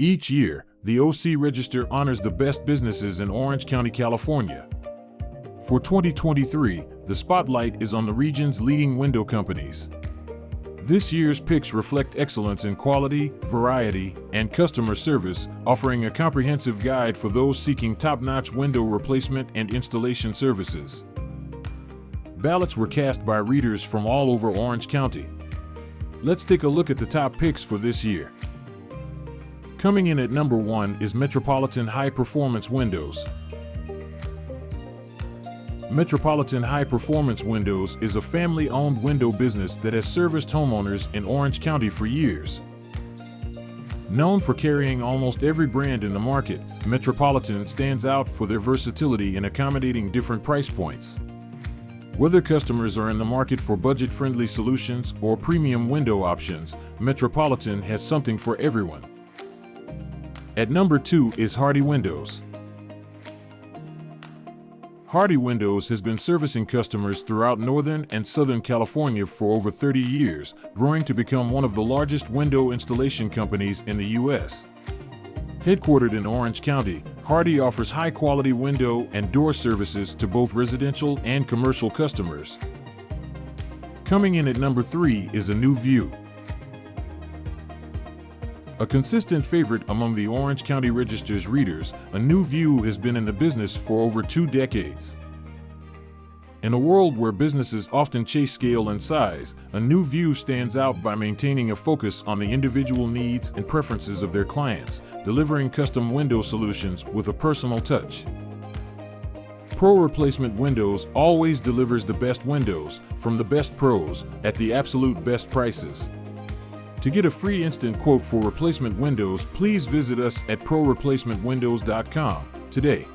Each year, the OC Register honors the best businesses in Orange County, California. For 2023, the spotlight is on the region's leading window companies. This year's picks reflect excellence in quality, variety, and customer service, offering a comprehensive guide for those seeking top-notch window replacement and installation services. Ballots were cast by readers from all over Orange County. Let's take a look at the top picks for this year. Coming in at number 1 is Metropolitan High Performance Windows. Metropolitan High Performance Windows is a family-owned window business that has serviced homeowners in Orange County for years. Known for carrying almost every brand in the market, Metropolitan stands out for their versatility in accommodating different price points. Whether customers are in the market for budget-friendly solutions or premium window options, Metropolitan has something for everyone. At number 2 is Hardy Windows. Hardy Windows has been servicing customers throughout Northern and Southern California for over 30 years, growing to become one of the largest window installation companies in the U.S. Headquartered in Orange County, Hardy offers high-quality window and door services to both residential and commercial customers. Coming in at number 3 is A New View. A consistent favorite among the Orange County Register's readers, A New View has been in the business for over 2 decades. In a world where businesses often chase scale and size, A New View stands out by maintaining a focus on the individual needs and preferences of their clients, delivering custom window solutions with a personal touch. Pro Replacement Windows always delivers the best windows from the best pros at the absolute best prices. To get a free instant quote for replacement windows, please visit us at proreplacementwindows.com today.